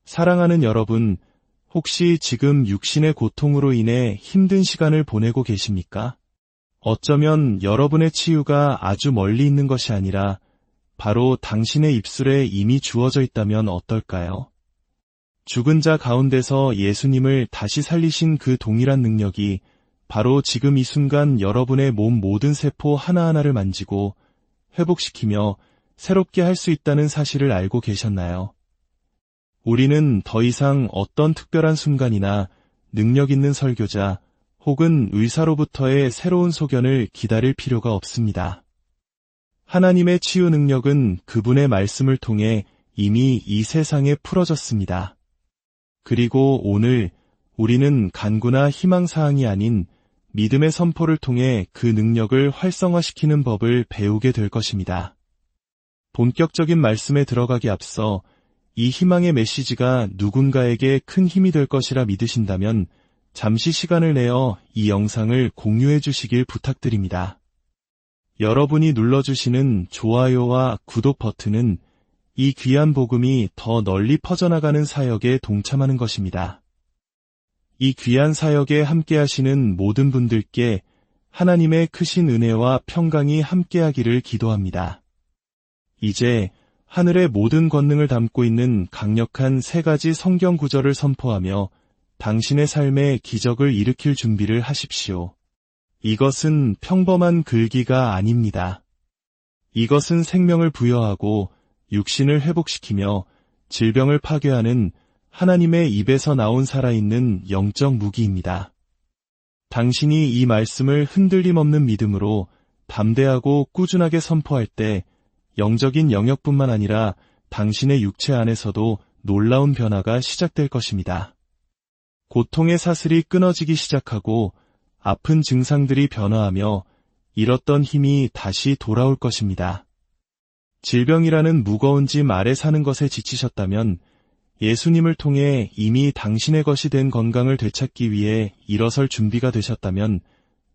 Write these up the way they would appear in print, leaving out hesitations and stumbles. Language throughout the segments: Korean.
사랑하는 여러분, 혹시 지금 육신의 고통으로 인해 힘든 시간을 보내고 계십니까? 어쩌면 여러분의 치유가 아주 멀리 있는 것이 아니라 바로 당신의 입술에 이미 주어져 있다면 어떨까요? 죽은 자 가운데서 예수님을 다시 살리신 그 동일한 능력이 바로 지금 이 순간 여러분의 몸 모든 세포 하나하나를 만지고 회복시키며 새롭게 할 수 있다는 사실을 알고 계셨나요? 우리는 더 이상 어떤 특별한 순간이나 능력 있는 설교자 혹은 의사로부터의 새로운 소견을 기다릴 필요가 없습니다. 하나님의 치유 능력은 그분의 말씀을 통해 이미 이 세상에 풀어졌습니다. 그리고 오늘 우리는 간구나 희망사항이 아닌 믿음의 선포를 통해 그 능력을 활성화시키는 법을 배우게 될 것입니다. 본격적인 말씀에 들어가기 앞서 이 희망의 메시지가 누군가에게 큰 힘이 될 것이라 믿으신다면 잠시 시간을 내어 이 영상을 공유해 주시길 부탁드립니다. 여러분이 눌러주시는 좋아요와 구독 버튼은 이 귀한 복음이 더 널리 퍼져나가는 사역에 동참하는 것입니다. 이 귀한 사역에 함께하시는 모든 분들께 하나님의 크신 은혜와 평강이 함께하기를 기도합니다. 이제 하늘의 모든 권능을 담고 있는 강력한 3가지 성경 구절을 선포하며 당신의 삶에 기적을 일으킬 준비를 하십시오. 이것은 평범한 글귀가 아닙니다. 이것은 생명을 부여하고 육신을 회복시키며 질병을 파괴하는 하나님의 입에서 나온 살아있는 영적 무기입니다. 당신이 이 말씀을 흔들림 없는 믿음으로 담대하고 꾸준하게 선포할 때 영적인 영역뿐만 아니라 당신의 육체 안에서도 놀라운 변화가 시작될 것입니다. 고통의 사슬이 끊어지기 시작하고 아픈 증상들이 변화하며 잃었던 힘이 다시 돌아올 것입니다. 질병이라는 무거운 짐 아래 사는 것에 지치셨다면 예수님을 통해 이미 당신의 것이 된 건강을 되찾기 위해 일어설 준비가 되셨다면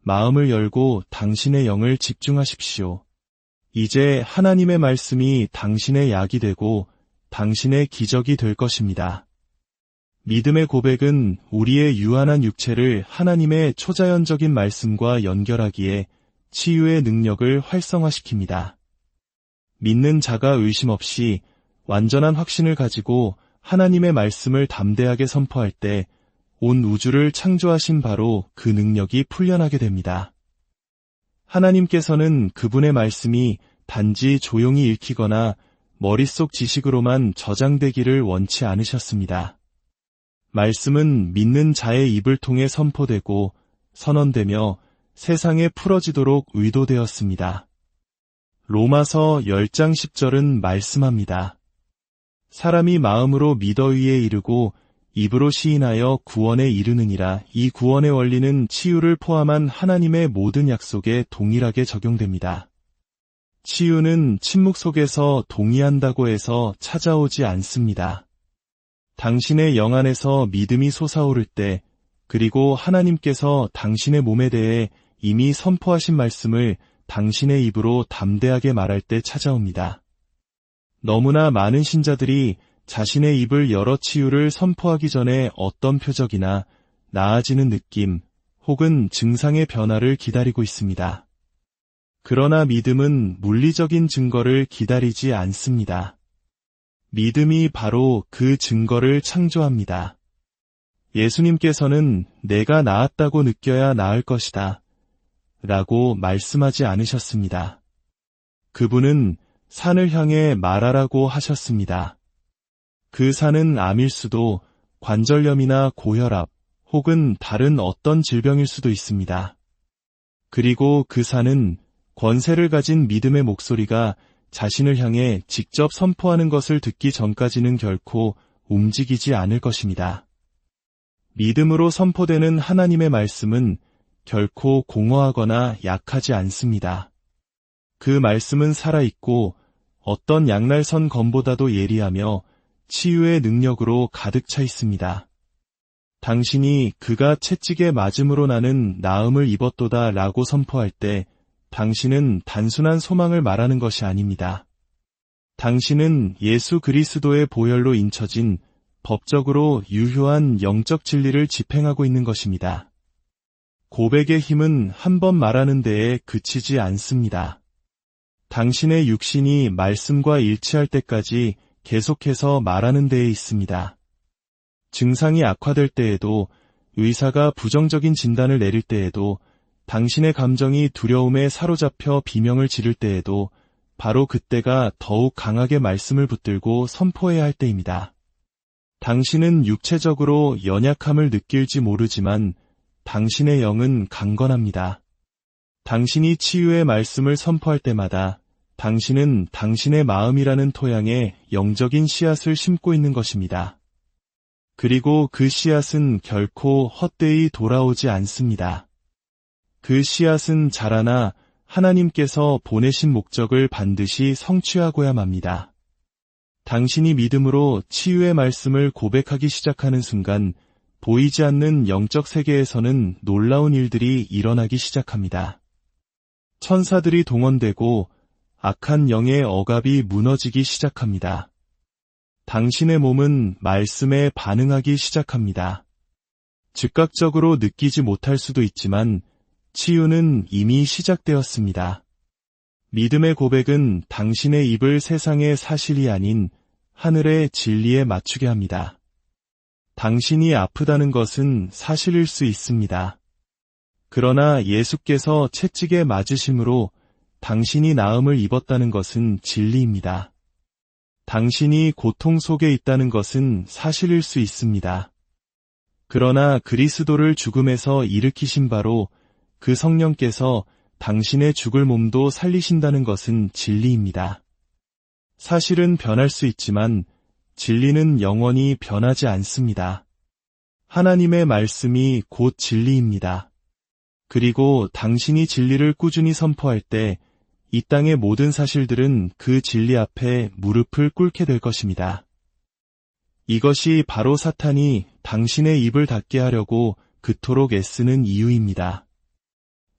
마음을 열고 당신의 영을 집중하십시오. 이제 하나님의 말씀이 당신의 약이 되고 당신의 기적이 될 것입니다. 믿음의 고백은 우리의 유한한 육체를 하나님의 초자연적인 말씀과 연결하기에 치유의 능력을 활성화시킵니다. 믿는 자가 의심 없이 완전한 확신을 가지고 하나님의 말씀을 담대하게 선포할 때 온 우주를 창조하신 바로 그 능력이 풀려나게 됩니다. 하나님께서는 그분의 말씀이 단지 조용히 읽히거나 머릿속 지식으로만 저장되기를 원치 않으셨습니다. 말씀은 믿는 자의 입을 통해 선포되고 선언되며 세상에 풀어지도록 의도되었습니다. 로마서 10장 10절은 말씀합니다. 사람이 마음으로 믿어 의에 이르고 입으로 시인하여 구원에 이르느니라. 이 구원의 원리는 치유를 포함한 하나님의 모든 약속에 동일하게 적용됩니다. 치유는 침묵 속에서 동의한다고 해서 찾아오지 않습니다. 당신의 영 안에서 믿음이 솟아오를 때, 그리고 하나님께서 당신의 몸에 대해 이미 선포하신 말씀을 당신의 입으로 담대하게 말할 때 찾아옵니다. 너무나 많은 신자들이 자신의 입을 열어 치유를 선포하기 전에 어떤 표적이나 나아지는 느낌 혹은 증상의 변화를 기다리고 있습니다. 그러나 믿음은 물리적인 증거를 기다리지 않습니다. 믿음이 바로 그 증거를 창조합니다. 예수님께서는 내가 나았다고 느껴야 나을 것이다 라고 말씀하지 않으셨습니다. 그분은 산을 향해 말하라고 하셨습니다. 그 산은 암일 수도 관절염이나 고혈압 혹은 다른 어떤 질병일 수도 있습니다. 그리고 그 산은 권세를 가진 믿음의 목소리가 자신을 향해 직접 선포하는 것을 듣기 전까지는 결코 움직이지 않을 것입니다. 믿음으로 선포되는 하나님의 말씀은 결코 공허하거나 약하지 않습니다. 그 말씀은 살아있고 어떤 양날선 검보다도 예리하며 치유의 능력으로 가득 차 있습니다. 당신이 그가 채찍에 맞음으로 나는 나음을 입었도다 라고 선포할 때 당신은 단순한 소망을 말하는 것이 아닙니다. 당신은 예수 그리스도의 보혈로 인쳐진 법적으로 유효한 영적 진리를 집행하고 있는 것입니다. 고백의 힘은 한 번 말하는 데에 그치지 않습니다. 당신의 육신이 말씀과 일치할 때까지 계속해서 말하는 데에 있습니다. 증상이 악화될 때에도, 의사가 부정적인 진단을 내릴 때에도, 당신의 감정이 두려움에 사로잡혀 비명을 지를 때에도 바로 그때가 더욱 강하게 말씀을 붙들고 선포해야 할 때입니다. 당신은 육체적으로 연약함을 느낄지 모르지만 당신의 영은 강건합니다. 당신이 치유의 말씀을 선포할 때마다 당신은 당신의 마음이라는 토양에 영적인 씨앗을 심고 있는 것입니다. 그리고 그 씨앗은 결코 헛되이 돌아오지 않습니다. 그 씨앗은 자라나 하나님께서 보내신 목적을 반드시 성취하고야 맙니다. 당신이 믿음으로 치유의 말씀을 고백하기 시작하는 순간 보이지 않는 영적 세계에서는 놀라운 일들이 일어나기 시작합니다. 천사들이 동원되고 악한 영의 억압이 무너지기 시작합니다. 당신의 몸은 말씀에 반응하기 시작합니다. 즉각적으로 느끼지 못할 수도 있지만 치유는 이미 시작되었습니다. 믿음의 고백은 당신의 입을 세상의 사실이 아닌 하늘의 진리에 맞추게 합니다. 당신이 아프다는 것은 사실일 수 있습니다. 그러나 예수께서 채찍에 맞으심으로 당신이 나음을 입었다는 것은 진리입니다. 당신이 고통 속에 있다는 것은 사실일 수 있습니다. 그러나 그리스도를 죽음에서 일으키신 바로 그 성령께서 당신의 죽을 몸도 살리신다는 것은 진리입니다. 사실은 변할 수 있지만 진리는 영원히 변하지 않습니다. 하나님의 말씀이 곧 진리입니다. 그리고 당신이 진리를 꾸준히 선포할 때 이 땅의 모든 사실들은 그 진리 앞에 무릎을 꿇게 될 것입니다. 이것이 바로 사탄이 당신의 입을 닫게 하려고 그토록 애쓰는 이유입니다.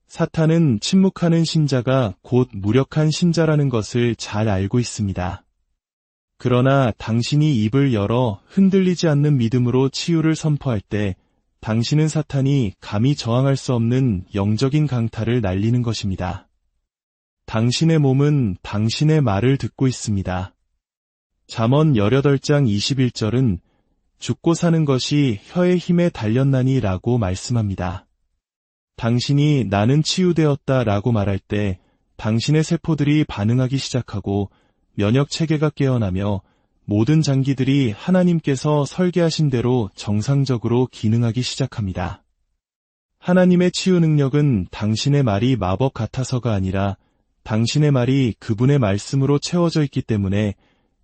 사탄은 침묵하는 신자가 곧 무력한 신자라는 것을 잘 알고 있습니다. 그러나 당신이 입을 열어 흔들리지 않는 믿음으로 치유를 선포할 때 당신은 사탄이 감히 저항할 수 없는 영적인 강타를 날리는 것입니다. 당신의 몸은 당신의 말을 듣고 있습니다. 잠언 18장 21절은 죽고 사는 것이 혀의 힘에 달렸나니 라고 말씀합니다. 당신이 나는 치유되었다 라고 말할 때 당신의 세포들이 반응하기 시작하고 면역 체계가 깨어나며 모든 장기들이 하나님께서 설계하신 대로 정상적으로 기능하기 시작합니다. 하나님의 치유 능력은 당신의 말이 마법 같아서가 아니라 당신의 말이 그분의 말씀으로 채워져 있기 때문에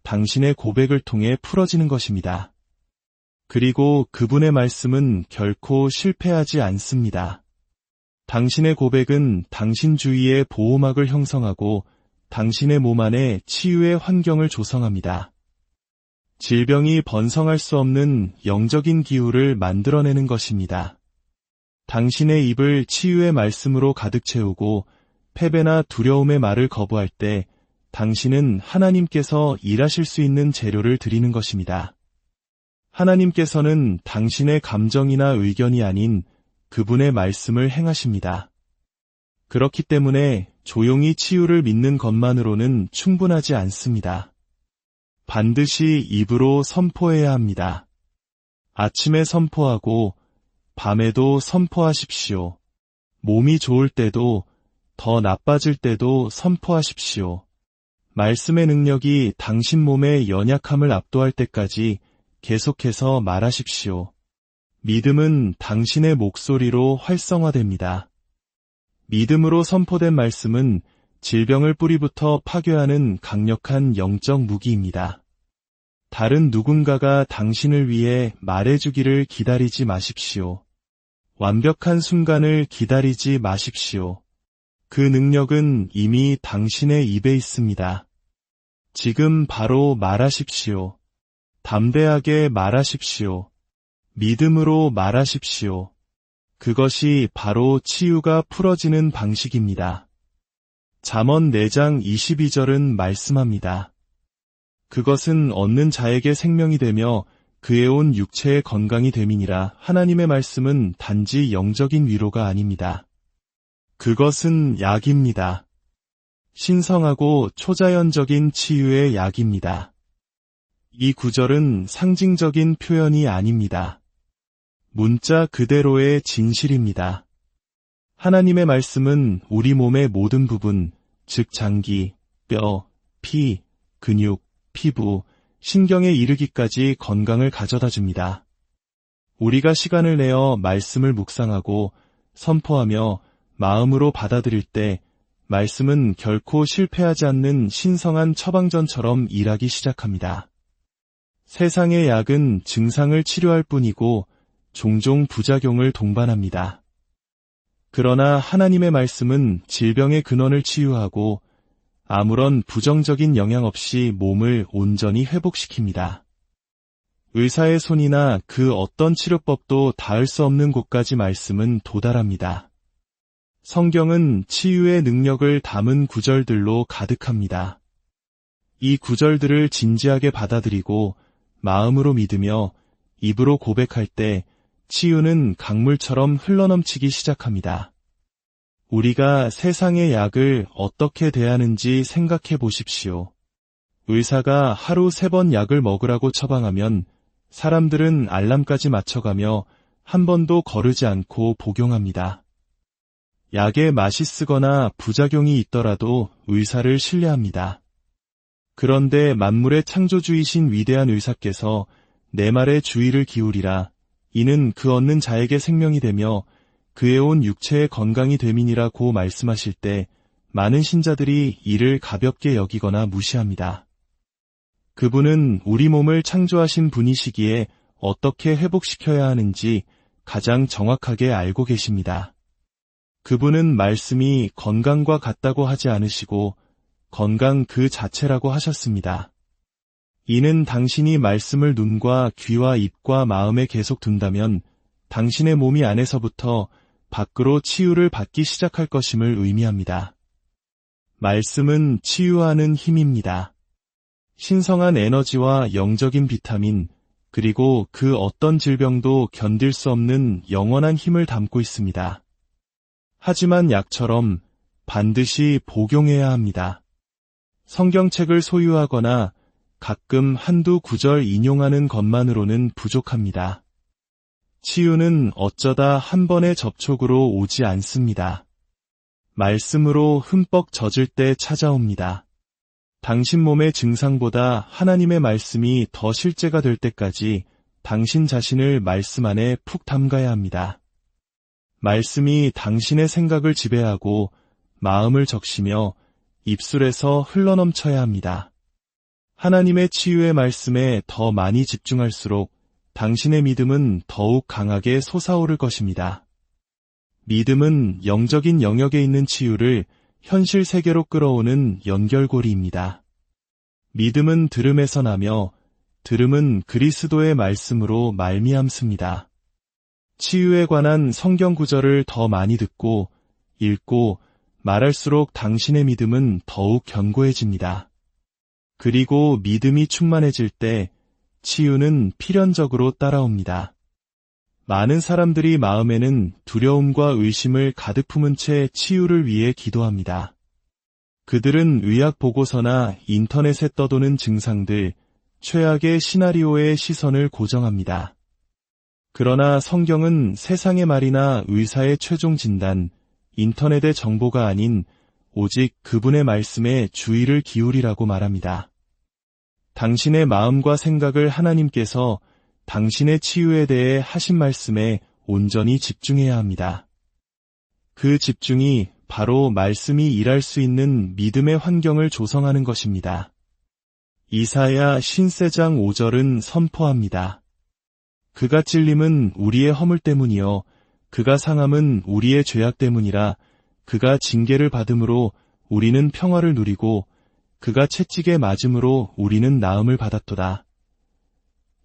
당신의 고백을 통해 풀어지는 것입니다. 그리고 그분의 말씀은 결코 실패하지 않습니다. 당신의 고백은 당신 주위에 보호막을 형성하고 당신의 몸 안에 치유의 환경을 조성합니다. 질병이 번성할 수 없는 영적인 기후를 만들어내는 것입니다. 당신의 입을 치유의 말씀으로 가득 채우고 패배나 두려움의 말을 거부할 때 당신은 하나님께서 일하실 수 있는 재료를 드리는 것입니다. 하나님께서는 당신의 감정이나 의견이 아닌 그분의 말씀을 행하십니다. 그렇기 때문에 조용히 치유를 믿는 것만으로는 충분하지 않습니다. 반드시 입으로 선포해야 합니다. 아침에 선포하고 밤에도 선포하십시오. 몸이 좋을 때도 더 나빠질 때도 선포하십시오. 말씀의 능력이 당신 몸의 연약함을 압도할 때까지 계속해서 말하십시오. 믿음은 당신의 목소리로 활성화됩니다. 믿음으로 선포된 말씀은 질병을 뿌리부터 파괴하는 강력한 영적 무기입니다. 다른 누군가가 당신을 위해 말해주기를 기다리지 마십시오. 완벽한 순간을 기다리지 마십시오. 그 능력은 이미 당신의 입에 있습니다. 지금 바로 말하십시오. 담대하게 말하십시오. 믿음으로 말하십시오. 그것이 바로 치유가 풀어지는 방식입니다. 잠언 4장 22절은 말씀합니다. 그것은 얻는 자에게 생명이 되며 그의 온 육체의 건강이 됨이니라. 하나님의 말씀은 단지 영적인 위로가 아닙니다. 그것은 약입니다. 신성하고 초자연적인 치유의 약입니다. 이 구절은 상징적인 표현이 아닙니다. 문자 그대로의 진실입니다. 하나님의 말씀은 우리 몸의 모든 부분, 즉 장기, 뼈, 피, 근육, 피부, 신경에 이르기까지 건강을 가져다 줍니다. 우리가 시간을 내어 말씀을 묵상하고 선포하며 마음으로 받아들일 때 말씀은 결코 실패하지 않는 신성한 처방전처럼 일하기 시작합니다. 세상의 약은 증상을 치료할 뿐이고 종종 부작용을 동반합니다. 그러나 하나님의 말씀은 질병의 근원을 치유하고 아무런 부정적인 영향 없이 몸을 온전히 회복시킵니다. 의사의 손이나 그 어떤 치료법도 닿을 수 없는 곳까지 말씀은 도달합니다. 성경은 치유의 능력을 담은 구절들로 가득합니다. 이 구절들을 진지하게 받아들이고 마음으로 믿으며 입으로 고백할 때 치유는 강물처럼 흘러넘치기 시작합니다. 우리가 세상의 약을 어떻게 대하는지 생각해 보십시오. 의사가 하루 3번 약을 먹으라고 처방하면 사람들은 알람까지 맞춰가며 한 번도 거르지 않고 복용합니다. 약에 맛이 쓰거나 부작용이 있더라도 의사를 신뢰합니다. 그런데 만물의 창조주이신 위대한 의사께서 내 말에 주의를 기울이라. 이는 그 얻는 자에게 생명이 되며 그의 온 육체의 건강이 됨이니라고 말씀하실 때 많은 신자들이 이를 가볍게 여기거나 무시합니다. 그분은 우리 몸을 창조하신 분이시기에 어떻게 회복시켜야 하는지 가장 정확하게 알고 계십니다. 그분은 말씀이 건강과 같다고 하지 않으시고 건강 그 자체라고 하셨습니다. 이는 당신이 말씀을 눈과 귀와 입과 마음에 계속 둔다면 당신의 몸이 안에서부터 밖으로 치유를 받기 시작할 것임을 의미합니다. 말씀은 치유하는 힘입니다. 신성한 에너지와 영적인 비타민, 그리고 그 어떤 질병도 견딜 수 없는 영원한 힘을 담고 있습니다. 하지만 약처럼 반드시 복용해야 합니다. 성경책을 소유하거나 가끔 한두 구절 인용하는 것만으로는 부족합니다. 치유는 어쩌다 한 번의 접촉으로 오지 않습니다. 말씀으로 흠뻑 젖을 때 찾아옵니다. 당신 몸의 증상보다 하나님의 말씀이 더 실제가 될 때까지 당신 자신을 말씀 안에 푹 담가야 합니다. 말씀이 당신의 생각을 지배하고 마음을 적시며 입술에서 흘러넘쳐야 합니다. 하나님의 치유의 말씀에 더 많이 집중할수록 당신의 믿음은 더욱 강하게 솟아오를 것입니다. 믿음은 영적인 영역에 있는 치유를 현실 세계로 끌어오는 연결고리입니다. 믿음은 들음에서 나며 들음은 그리스도의 말씀으로 말미암습니다. 치유에 관한 성경 구절을 더 많이 듣고 읽고 말할수록 당신의 믿음은 더욱 견고해집니다. 그리고 믿음이 충만해질 때 치유는 필연적으로 따라옵니다. 많은 사람들이 마음에는 두려움과 의심을 가득 품은 채 치유를 위해 기도합니다. 그들은 의학 보고서나 인터넷에 떠도는 증상들, 최악의 시나리오에 시선을 고정합니다. 그러나 성경은 세상의 말이나 의사의 최종 진단, 인터넷의 정보가 아닌 오직 그분의 말씀에 주의를 기울이라고 말합니다. 당신의 마음과 생각을 하나님께서 당신의 치유에 대해 하신 말씀에 온전히 집중해야 합니다. 그 집중이 바로 말씀이 일할 수 있는 믿음의 환경을 조성하는 것입니다. 이사야 53장 5절은 선포합니다. 그가 찔림은 우리의 허물 때문이요 그가 상함은 우리의 죄악 때문이라. 그가 징계를 받음으로 우리는 평화를 누리고 그가 채찍에 맞음으로 우리는 나음을 받았도다.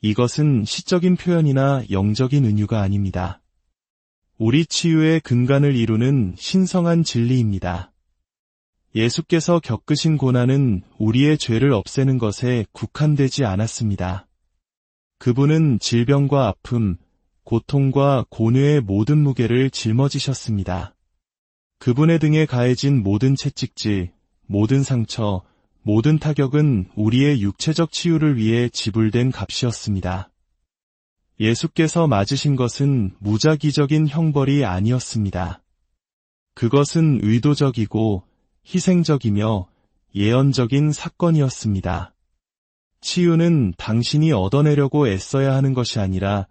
이것은 시적인 표현이나 영적인 은유가 아닙니다. 우리 치유의 근간을 이루는 신성한 진리입니다. 예수께서 겪으신 고난은 우리의 죄를 없애는 것에 국한되지 않았습니다. 그분은 질병과 아픔, 고통과 고뇌의 모든 무게를 짊어지셨습니다. 그분의 등에 가해진 모든 채찍질, 모든 상처, 모든 타격은 우리의 육체적 치유를 위해 지불된 값이었습니다. 예수께서 맞으신 것은 무작위적인 형벌이 아니었습니다. 그것은 의도적이고 희생적이며 예언적인 사건이었습니다. 치유는 당신이 얻어내려고 애써야 하는 것이 아니라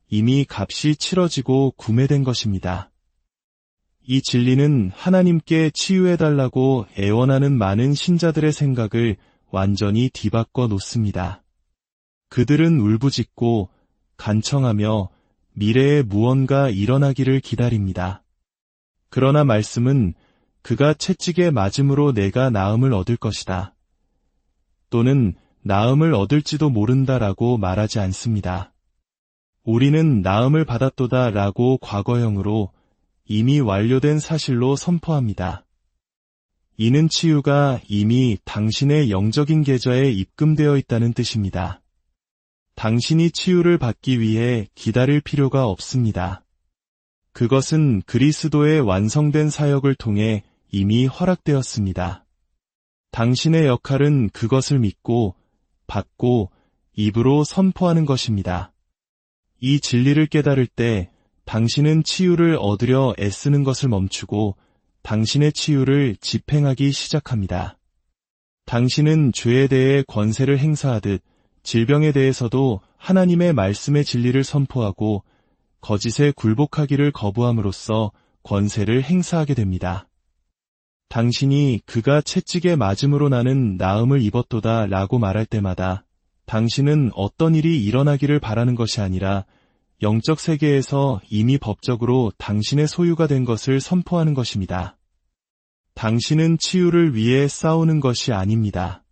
이미 값이 치러지고 구매된 것입니다. 이 진리는 하나님께 치유해달라고 애원하는 많은 신자들의 생각을 완전히 뒤바꿔 놓습니다. 그들은 울부짖고 간청하며 미래에 무언가 일어나기를 기다립니다. 그러나 말씀은 그가 채찍에 맞음으로 내가 나음을 얻을 것이다. 또는 나음을 얻을지도 모른다라고 말하지 않습니다. 우리는 나음을 받았도다 라고 과거형으로 이미 완료된 사실로 선포합니다. 이는 치유가 이미 당신의 영적인 계좌에 입금되어 있다는 뜻입니다. 당신이 치유를 받기 위해 기다릴 필요가 없습니다. 그것은 그리스도의 완성된 사역을 통해 이미 허락되었습니다. 당신의 역할은 그것을 믿고, 받고, 입으로 선포하는 것입니다. 이 진리를 깨달을 때 당신은 치유를 얻으려 애쓰는 것을 멈추고 당신의 치유를 집행하기 시작합니다. 당신은 죄에 대해 권세를 행사하듯 질병에 대해서도 하나님의 말씀의 진리를 선포하고 거짓에 굴복하기를 거부함으로써 권세를 행사하게 됩니다. 당신이 그가 채찍에 맞음으로 나는 나음을 입었도다 라고 말할 때마다 당신은 어떤 일이 일어나기를 바라는 것이 아니라 영적 세계에서 이미 법적으로 당신의 소유가 된 것을 선포하는 것입니다. 당신은 치유를 위해 싸우는 것이 아닙니다.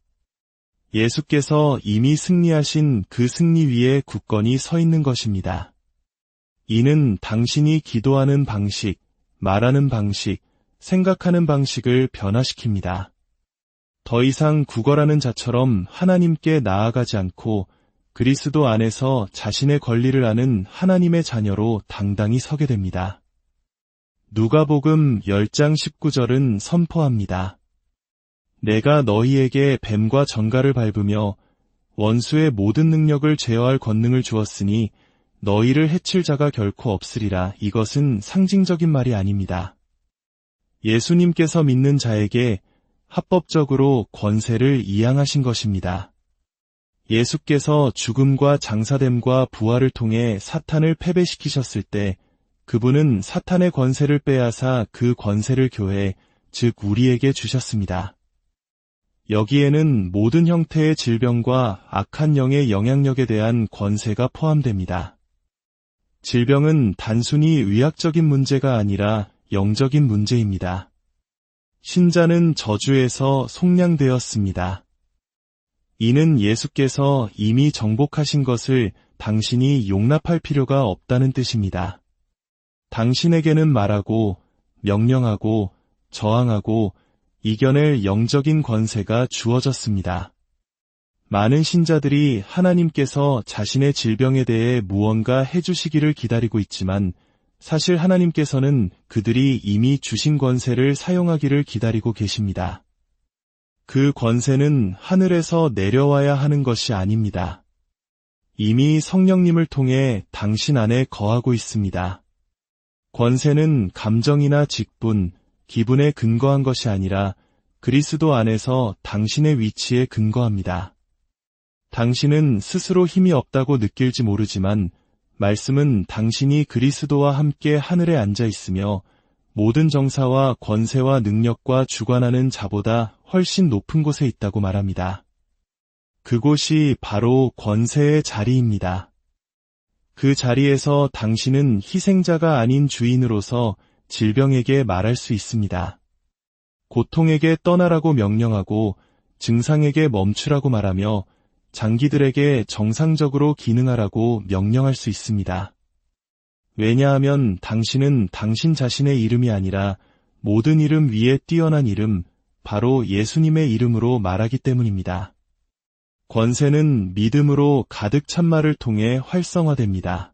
예수께서 이미 승리하신 그 승리 위에 굳건히 서 있는 것입니다. 이는 당신이 기도하는 방식, 말하는 방식, 생각하는 방식을 변화시킵니다. 더 이상 구걸하는 자처럼 하나님께 나아가지 않고 그리스도 안에서 자신의 권리를 아는 하나님의 자녀로 당당히 서게 됩니다. 누가복음 10장 19절은 선포합니다. 내가 너희에게 뱀과 전갈을 밟으며 원수의 모든 능력을 제어할 권능을 주었으니 너희를 해칠 자가 결코 없으리라. 이것은 상징적인 말이 아닙니다. 예수님께서 믿는 자에게 합법적으로 권세를 이양하신 것입니다. 예수께서 죽음과 장사됨과 부활을 통해 사탄을 패배시키셨을 때 그분은 사탄의 권세를 빼앗아 그 권세를 교회, 즉 우리에게 주셨습니다. 여기에는 모든 형태의 질병과 악한 영의 영향력에 대한 권세가 포함됩니다. 질병은 단순히 의학적인 문제가 아니라 영적인 문제입니다. 신자는 저주에서 속량되었습니다. 이는 예수께서 이미 정복하신 것을 당신이 용납할 필요가 없다는 뜻입니다. 당신에게는 말하고, 명령하고, 저항하고, 이겨낼 영적인 권세가 주어졌습니다. 많은 신자들이 하나님께서 자신의 질병에 대해 무언가 해주시기를 기다리고 있지만 사실 하나님께서는 그들이 이미 주신 권세를 사용하기를 기다리고 계십니다. 그 권세는 하늘에서 내려와야 하는 것이 아닙니다. 이미 성령님을 통해 당신 안에 거하고 있습니다. 권세는 감정이나 직분, 기분에 근거한 것이 아니라 그리스도 안에서 당신의 위치에 근거합니다. 당신은 스스로 힘이 없다고 느낄지 모르지만 말씀은 당신이 그리스도와 함께 하늘에 앉아 있으며 모든 정사와 권세와 능력과 주관하는 자보다 훨씬 높은 곳에 있다고 말합니다. 그곳이 바로 권세의 자리입니다. 그 자리에서 당신은 희생자가 아닌 주인으로서 질병에게 말할 수 있습니다. 고통에게 떠나라고 명령하고 증상에게 멈추라고 말하며 장기들에게 정상적으로 기능하라고 명령할 수 있습니다. 왜냐하면 당신은 당신 자신의 이름이 아니라 모든 이름 위에 뛰어난 이름, 바로 예수님의 이름으로 말하기 때문입니다. 권세는 믿음으로 가득 찬 말을 통해 활성화됩니다.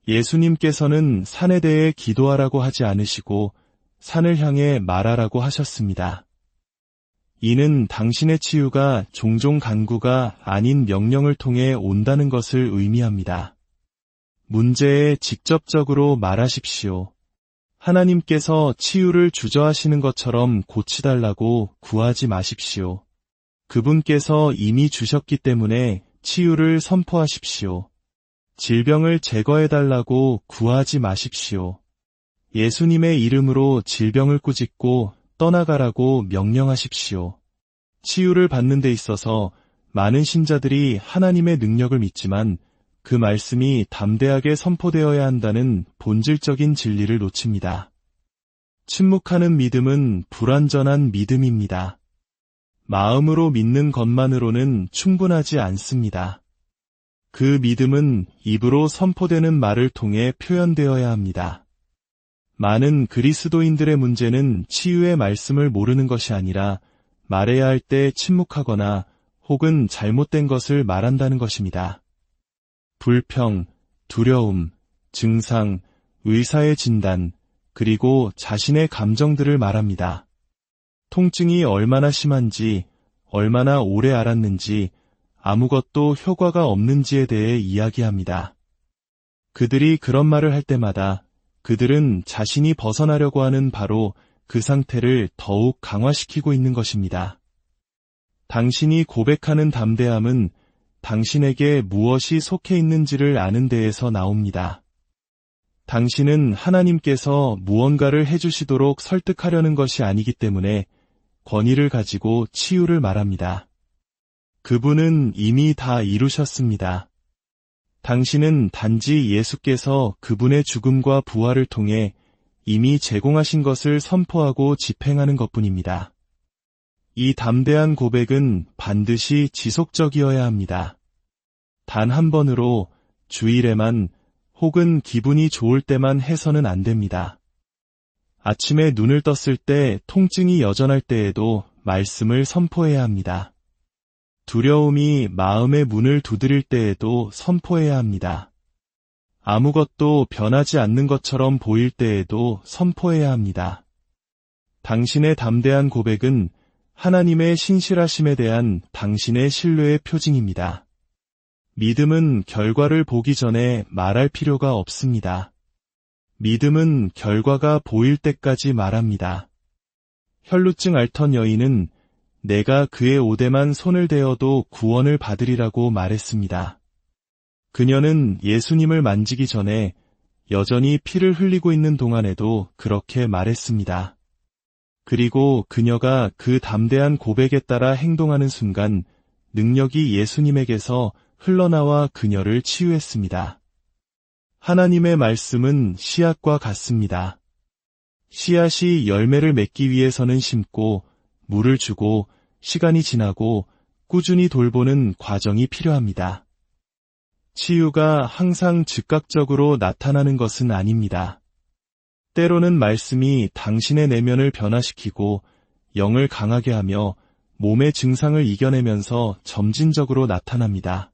예수님께서는 산에 대해 기도하라고 하지 않으시고 산을 향해 말하라고 하셨습니다. 이는 당신의 치유가 종종 간구가 아닌 명령을 통해 온다는 것을 의미합니다. 문제에 직접적으로 말하십시오. 하나님께서 치유를 주저하시는 것처럼 고치달라고 구하지 마십시오. 그분께서 이미 주셨기 때문에 치유를 선포하십시오. 질병을 제거해달라고 구하지 마십시오. 예수님의 이름으로 질병을 꾸짖고 떠나가라고 명령하십시오. 치유를 받는 데 있어서 많은 신자들이 하나님의 능력을 믿지만 그 말씀이 담대하게 선포되어야 한다는 본질적인 진리를 놓칩니다. 침묵하는 믿음은 불완전한 믿음입니다. 마음으로 믿는 것만으로는 충분하지 않습니다. 그 믿음은 입으로 선포되는 말을 통해 표현되어야 합니다. 많은 그리스도인들의 문제는 치유의 말씀을 모르는 것이 아니라 말해야 할 때 침묵하거나 혹은 잘못된 것을 말한다는 것입니다. 불평, 두려움, 증상, 의사의 진단, 그리고 자신의 감정들을 말합니다. 통증이 얼마나 심한지, 얼마나 오래 앓았는지, 아무것도 효과가 없는지에 대해 이야기합니다. 그들이 그런 말을 할 때마다 그들은 자신이 벗어나려고 하는 바로 그 상태를 더욱 강화시키고 있는 것입니다. 당신이 고백하는 담대함은 당신에게 무엇이 속해 있는지를 아는 데에서 나옵니다. 당신은 하나님께서 무언가를 해주시도록 설득하려는 것이 아니기 때문에 권위를 가지고 치유를 말합니다. 그분은 이미 다 이루셨습니다. 당신은 단지 예수께서 그분의 죽음과 부활을 통해 이미 제공하신 것을 선포하고 집행하는 것뿐입니다. 이 담대한 고백은 반드시 지속적이어야 합니다. 단 한 번으로, 주일에만, 혹은 기분이 좋을 때만 해서는 안 됩니다. 아침에 눈을 떴을 때 통증이 여전할 때에도 말씀을 선포해야 합니다. 두려움이 마음의 문을 두드릴 때에도 선포해야 합니다. 아무것도 변하지 않는 것처럼 보일 때에도 선포해야 합니다. 당신의 담대한 고백은 하나님의 신실하심에 대한 당신의 신뢰의 표징입니다. 믿음은 결과를 보기 전에 말할 필요가 없습니다. 믿음은 결과가 보일 때까지 말합니다. 혈루증 앓던 여인은 내가 그의 옷에만 손을 대어도 구원을 받으리라고 말했습니다. 그녀는 예수님을 만지기 전에 여전히 피를 흘리고 있는 동안에도 그렇게 말했습니다. 그리고 그녀가 그 담대한 고백에 따라 행동하는 순간 능력이 예수님에게서 흘러나와 그녀를 치유했습니다. 하나님의 말씀은 씨앗과 같습니다. 씨앗이 열매를 맺기 위해서는 심고 물을 주고 시간이 지나고 꾸준히 돌보는 과정이 필요합니다. 치유가 항상 즉각적으로 나타나는 것은 아닙니다. 때로는 말씀이 당신의 내면을 변화시키고 영을 강하게 하며 몸의 증상을 이겨내면서 점진적으로 나타납니다.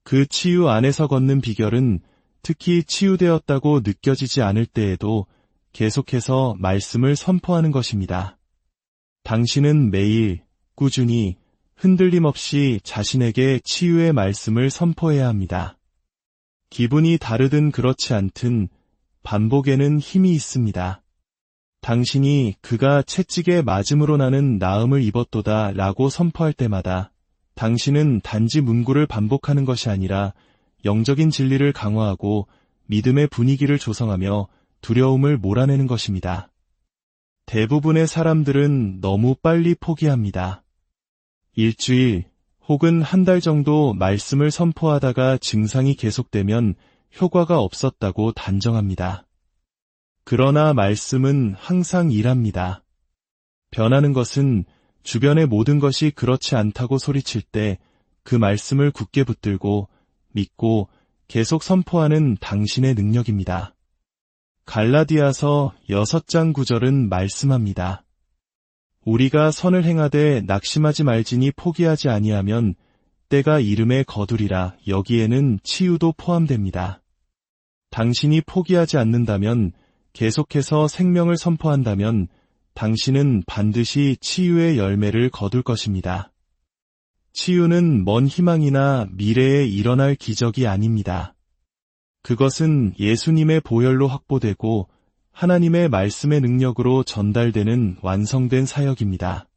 그 치유 안에서 걷는 비결은 특히 치유되었다고 느껴지지 않을 때에도 계속해서 말씀을 선포하는 것입니다. 당신은 매일 꾸준히 흔들림 없이 자신에게 치유의 말씀을 선포해야 합니다. 기분이 다르든 그렇지 않든 반복에는 힘이 있습니다. 당신이 그가 채찍에 맞음으로 나는 나음을 입었도다 라고 선포할 때마다 당신은 단지 문구를 반복하는 것이 아니라 영적인 진리를 강화하고 믿음의 분위기를 조성하며 두려움을 몰아내는 것입니다. 대부분의 사람들은 너무 빨리 포기합니다. 일주일 혹은 한 달 정도 말씀을 선포하다가 증상이 계속되면 효과가 없었다고 단정합니다. 그러나 말씀은 항상 일합니다. 변하는 것은 주변의 모든 것이 그렇지 않다고 소리칠 때 그 말씀을 굳게 붙들고 믿고 계속 선포하는 당신의 능력입니다. 갈라디아서 6장 9절은 말씀합니다. 우리가 선을 행하되 낙심하지 말지니 포기하지 아니하면 때가 이름에 거두리라. 여기에는 치유도 포함됩니다. 당신이 포기하지 않는다면, 계속해서 생명을 선포한다면 당신은 반드시 치유의 열매를 거둘 것입니다. 치유는 먼 희망이나 미래에 일어날 기적이 아닙니다. 그것은 예수님의 보혈로 확보되고 하나님의 말씀의 능력으로 전달되는 완성된 사역입니다.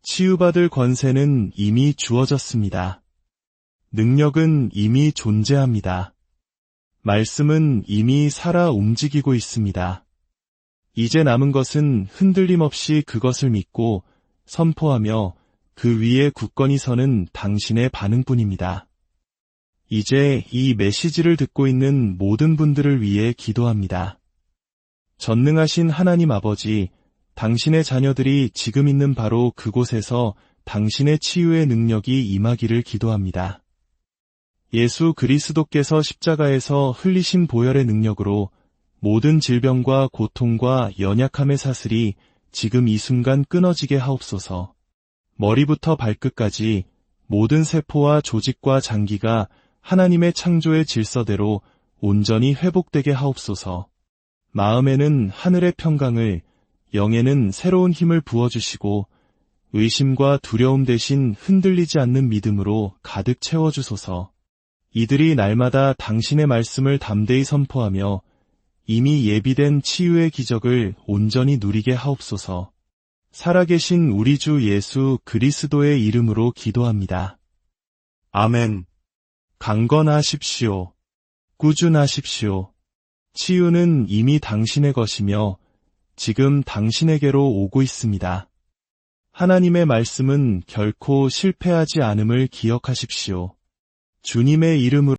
치유받을 권세는 이미 주어졌습니다. 능력은 이미 존재합니다. 말씀은 이미 살아 움직이고 있습니다. 이제 남은 것은 흔들림 없이 그것을 믿고 선포하며 그 위에 굳건히 서는 당신의 반응뿐입니다. 이제 이 메시지를 듣고 있는 모든 분들을 위해 기도합니다. 전능하신 하나님 아버지, 당신의 자녀들이 지금 있는 바로 그곳에서 당신의 치유의 능력이 임하기를 기도합니다. 예수 그리스도께서 십자가에서 흘리신 보혈의 능력으로 모든 질병과 고통과 연약함의 사슬이 지금 이 순간 끊어지게 하옵소서. 머리부터 발끝까지 모든 세포와 조직과 장기가 하나님의 창조의 질서대로 온전히 회복되게 하옵소서. 마음에는 하늘의 평강을, 영에는 새로운 힘을 부어주시고 의심과 두려움 대신 흔들리지 않는 믿음으로 가득 채워주소서. 이들이 날마다 당신의 말씀을 담대히 선포하며 이미 예비된 치유의 기적을 온전히 누리게 하옵소서. 살아계신 우리 주 예수 그리스도의 이름으로 기도합니다. 아멘. 강건하십시오. 꾸준하십시오. 치유는 이미 당신의 것이며 지금 당신에게로 오고 있습니다. 하나님의 말씀은 결코 실패하지 않음을 기억하십시오. 주님의 이름으로